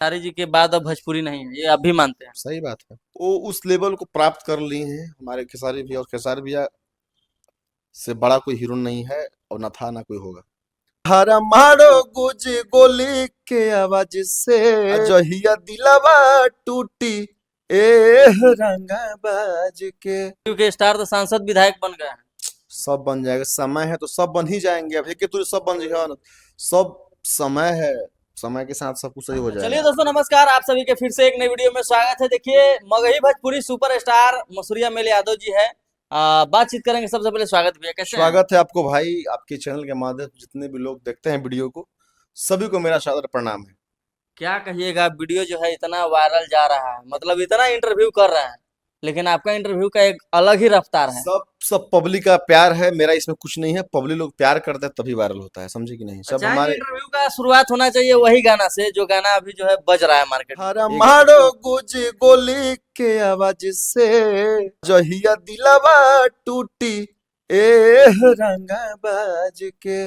खेसारी जी के बाद अब भोजपुरी नहीं है, ये अब भी मानते हैं। सही बात है। वो उस लेवल को प्राप्त कर लिए हैं हमारे खेसारी भैया, और खेसारी भैया से बड़ा कोई हीरो नहीं है, और ना था ना कोई होगा। हरा मारो गुज गोली के आवाज से, जहिया दिलवा टूटी ए रंगा बाज के। क्योंकि स्टार तो सांसद विधायक बन गए हैं। सब बन जाएगा, समय है तो सब बन ही जाएंगे। अब एक तुझे सब बन जाएगा ना, सब समय है, समय के साथ सब कुछ सही हो चलिए जाएगा। दोस्तों, नमस्कार, आप सभी के फिर से एक नई वीडियो में स्वागत है। देखिए, मगही भोजपुरी सुपरस्टार मसूरिया मेल यादव जी है। बातचीत करेंगे। सबसे पहले स्वागत भैया, कैसे हैं? स्वागत है आपको भाई, आपके चैनल के माध्यम से जितने भी लोग देखते हैं वीडियो को, सभी को मेरा सादर प्रणाम है। क्या कहिएगा, वीडियो जो है इतना वायरल जा रहा है, मतलब इतना इंटरव्यू कर रहे हैं, लेकिन आपका इंटरव्यू का एक अलग ही रफ्तार है। सब सब पब्लिक का प्यार है, मेरा इसमें कुछ नहीं है। पब्लिक लोग प्यार करते हैं तभी वायरल होता है, समझे कि नहीं? सब अच्छा, हमारे इंटरव्यू का शुरुआत होना चाहिए वही गाना से जो गाना अभी जो है बज रहा है मार्केट में। हरा मारो गुज गोली के आवाज से, जहिया दिलवा टूटी ए रंगा बाज के।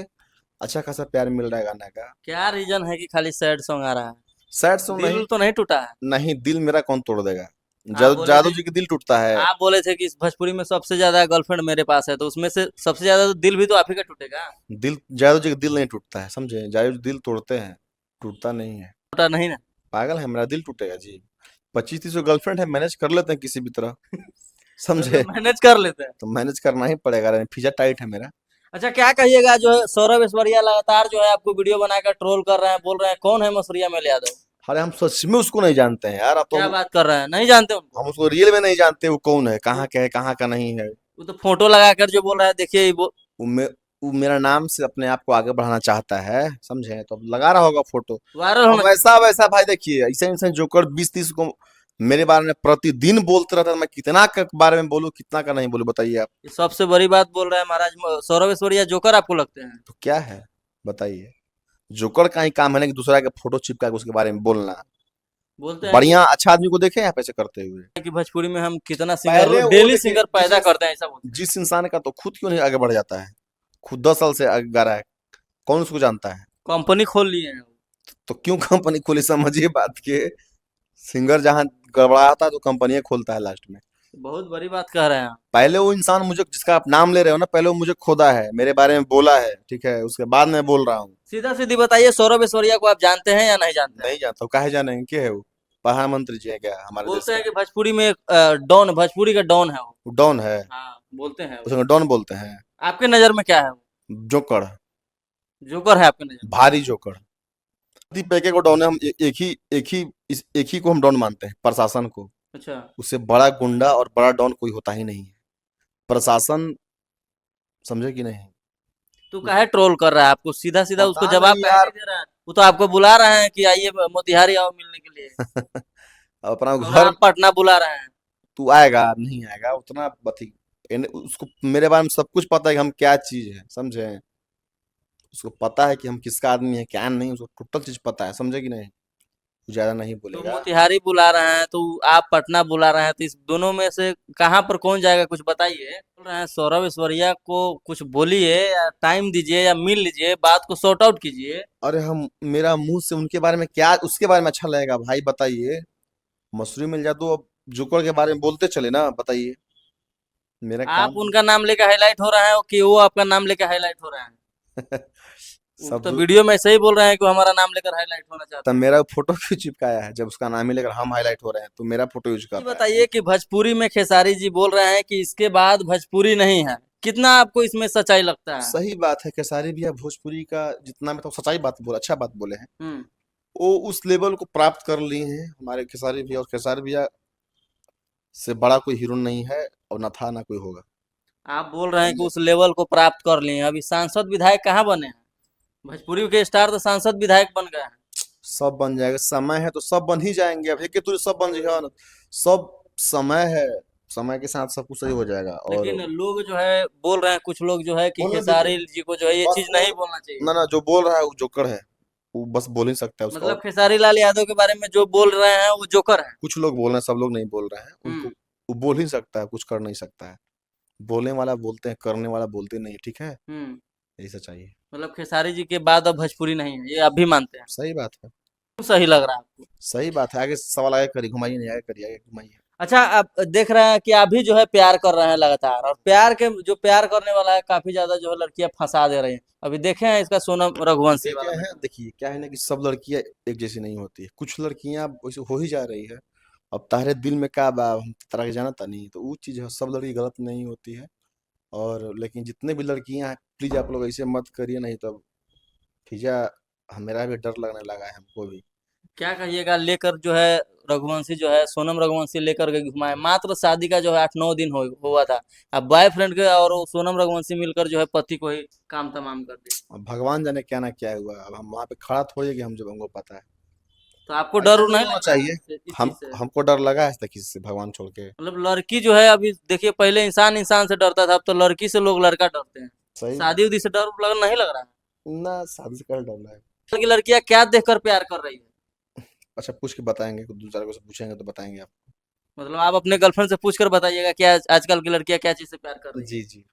अच्छा खासा प्यार मिल रहा है गाना का। क्या रीजन है कि खाली सैड सॉन्ग आ रहा है? सैड सॉन्ग नहीं। दिल तो नहीं टूटा है? नहीं, दिल मेरा कौन तोड़ देगा? आप जादू बोले जादू थे जी के दिल टूटता है। आप बोले थे कि इस भोजपुरी में सबसे ज्यादा गर्लफ्रेंड मेरे पास है, तो उसमें से सबसे ज्यादा तो दिल भी तो आप ही का टूटेगा। दिल, जादू जी का दिल नहीं टूटता है, समझे? जादू जी दिल तोड़ते हैं, टूटता नहीं है। टूटा नहीं ना? पागल है, मेरा दिल टूटेगा जी? 25-30 गर्लफ्रेंड है, मैनेज कर लेते हैं किसी भी तरह। समझे? मतलब मैनेज कर लेते हैं। तो मैनेज करना ही पड़ेगा, फीजा टाइट है मेरा। अच्छा, क्या कहिएगा, जो है सौरभ ऐश्वर्या लगातार जो है आपको वीडियो बनाकर ट्रोल कर रहे हैं, बोल रहे हैं कौन है मसूरिया मेल यादव। अरे हम सच में उसको नहीं जानते हैं यार, अब तो क्या बात कर रहे हैं, नहीं जानते उनको? हम उसको रियल में नहीं जानते, वो कौन है, वो कहाँ का है, कहाँ का नहीं है। वो तो फोटो लगाकर जो बोल रहा है, देखिए वो। वो, मे, वो मेरा नाम से अपने आप को आगे बढ़ाना चाहता है, समझे? तो अब लगा रहा होगा फोटो। वायरल अब होना चाहिए। वैसा वैसा भाई देखिए, ऐसे ऐसे जोकर 20-30 को मेरे बारे में प्रतिदिन बोलते रहता है। मैं कितना के बारे में बोलूं, कितना का नहीं बोलूं, बताइए आप। ये सबसे बड़ी बात बोल रहे हैं महाराज, सौरभ ऐश्वर्या जोकर आपको लगते हैं? तो क्या है, बताइए? जोकर का ही काम है ना कि दूसरा के फोटो चिपका के उसके बारे में बोलना। बोलते हैं बढ़िया अच्छा आदमी को देखे आप ऐसे करते हुए? कि भोजपुरी में हम कितना सिंगर, पहले वो डेली देखिए, सिंगर पैदा करते हैं, ऐसा बोलते हैं। जिस इंसान का तो खुद क्यों नहीं आगे बढ़ जाता है? खुद 10 साल से आगे गा रहा है, कौन उसको जानता है? कंपनी खोल लिए हैं। तो क्यों कंपनी खोली, समझिए बात के। सिंगर जहाँ गड़बड़ाता है तो कंपनी खोलता है लास्ट में। बहुत बड़ी बात कह रहे हैं आप। पहले वो इंसान मुझे, जिसका आप नाम ले रहे हो ना, पहले वो मुझे खोदा है, मेरे बारे में बोला है, ठीक है? उसके बाद मैं बोल रहा हूँ। सीधा सीधी बताइए, सौरभ ऐश्वर्या को आप जानते हैं या नहीं जानते हैं? नहीं जानता हूँ, काहे जानेंगे? क्या है वो? प्रधानमंत्री जी है क्या हमारे देश बोलते हैं का? कि भोजपुरी में एक डॉन, भोजपुरी का डॉन है वो। वो डॉन है? हाँ, बोलते हैं वो। उसको डॉन बोलते हैं? आपके नजर में क्या है वो? जोकर, जोकर है आपके नजर में? भारी जोकर। पैके को डॉन है, हम एक ही को हम डॉन मानते हैं, प्रशासन को। अच्छा। उससे बड़ा गुंडा और बड़ा डॉन कोई होता ही नहीं है, प्रशासन, समझे कि नहीं? तू काहे ट्रोल कर रहा है? आपको सीधा सीधा उसको पता जवाब नहीं काहे यार। नहीं दे रहा है? वो तो आपको बुला रहे हैं कि आइए मोतिहारी आओ मिलने के लिए। अपना और घर। आप पटना बुला रहे हैं। तू आएगा नहीं आएगा उतना बती, उसको मेरे बारे में सब कुछ पता है कि हम क्या चीज है, समझे? उसको पता है कि हम किसका आदमी है क्या नहीं, उसको टोटल चीज पता है, समझे कि नहीं? ज्यादा नहीं तो बोलेगा। मोतिहारी बुला रहे हैं, तो आप पटना बुला रहे हैं, तो इस दोनों में से कहाँ पर कौन जाएगा, कुछ बताइए। बोल रहे हैं सौरभ ऐश्वर्या को कुछ बोलिए, या टाइम दीजिए, या मिल लीजिए, बात को सॉर्ट आउट कीजिए। अरे हम, मेरा मुंह से उनके बारे में क्या, उसके बारे में अच्छा लगेगा भाई, बताइए? मसूरी मिल जा तो अब जुकड़ के बारे में बोलते चले ना, बताइए? मेरा आप काम। उनका नाम लेकर हाईलाइट हो रहे हैं कि वो आपका नाम लेकर हाईलाइट हो रहे हैं? वो तो सब। वीडियो में ऐसे ही बोल रहे हैं कि वो हमारा नाम लेकर हाईलाइट होना तब चाहते हैं। मेरा फोटो क्यों चिपकाया है? जब उसका नाम ही लेकर हम हाईलाइट हो रहे हैं तो मेरा फोटो यूज कर ये रहा है। बताइए कि भोजपुरी में खेसारी जी बोल रहे हैं कि इसके बाद भोजपुरी नहीं है, कितना आपको इसमें सच्चाई लगता है? सही बात है, खेसारी भैया भोजपुरी का जितना मतलब सच्चाई बात बोले, अच्छा बात बोले हैं। हम्म। वो उस लेवल को प्राप्त कर लिए हैं हमारे खेसारी भैया, और खेसारी भैया से बड़ा कोई हीरो नहीं है, और ना था ना कोई होगा। आप बोल रहे हैं कि समझे? उस लेवल को प्राप्त कर लिए हैं, अभी सांसद विधायक कहाँ बने हैं? भोजपुरी के स्टार तो सांसद विधायक बन गए हैं। सब बन जाएगा, समय है तो सब बन ही जाएंगे। अब एक तुझे सब बन जाएगा ना, सब समय है, समय के साथ सब कुछ सही हो जाएगा। और लेकिन लोग जो है बोल रहे हैं, कुछ लोग जो है कि बोलने दीजिए, खेसारी जी को जो है ये बस चीज वो, नहीं बोलना चाहिए। ना ना, जो बोल रहा है वो जोकर है, वो बस बोल ही सकता है उसका। मतलब और खेसारी लाल यादव के बारे में जो बोल रहे हैं वो जोकर है। कुछ लोग बोल रहे हैं, सब लोग नहीं बोल रहे हैं उनको। हम्म। वो बोल ही सकता है, कुछ कर नहीं सकता है। बोलने वाला बोलते हैं, करने वाला बोलते नहीं, ठीक है? हम्म। यही सच्चाई है। मतलब खेसारी जी के बाद अब भोजपुरी नहीं है, ये अब भी मानते हैं। सही बात है। सही लग रहा है आपको? सही बात है, आगे सवाल आगे करिए, घुमाइए, नहीं आगे करिए, आगे घुमाइए। अच्छा, आप देख रहे हैं कि आप भी जो है प्यार कर रहे हैं लगातार, और प्यार के जो प्यार करने वाला है काफी ज्यादा जो है लड़कियां फंसा दे रही हैं। अभी देखे हैं इसका सोनम रघुवंशी देखे वाला हैं, मैटर। देखिए क्या है ना कि सब लड़कियां एक जैसी नहीं होती है, कुछ लड़कियां वैसे हो ही जा रही है। अब तारे दिल में का बा हम तरह के जाना था नहीं, तो वो चीज है, सब लड़की गलत नहीं होती है। और लेकिन जितने भी लड़कियां हैं, प्लीज आप लोग ऐसे मत करिए, नहीं तो भैया मेरा भी डर लगने लगा है हमको भी। क्या कहिएगा, लेकर जो है रघुवंशी जो है सोनम रघुवंशी लेकर के घुमाए, मात्र शादी का जो है 8-9 दिन हुआ था। अब बॉयफ्रेंड के और वो सोनम रघुवंशी मिलकर जो है पति को ही काम तमाम कर दिया। अब भगवान जाने क्या ना क्या हुआ, अब हम वहां पे खड़ा थोड़ी है कि हम जब हमको पता है। तो आपको डर ऐसा उर नहीं नहीं होना लग रहा है चाहिए। इस हम चीज से? हमको डर लगा है आज तक किसी से, भगवान छोड़ के। मतलब लड़की जो है, अभी देखिए पहले इंसान इंसान से डरता था, अब तो लड़की से लोग लड़का डरते हैं। सही शादी बात उदी से डर नहीं लग रहा है? है ना, शादी से कर डरना है। आजकल की लड़कियां क्या देखकर प्यार कर रही है? अच्छा, पूछ के बताएंगे, दो चार को से पूछेंगे तो बताएंगे आप। मतलब आप अपने गर्लफ्रेंड से पूछ कर बताइएगा कि आजकल की लड़कियां क्या चीज से प्यार कर रही है। जी जी।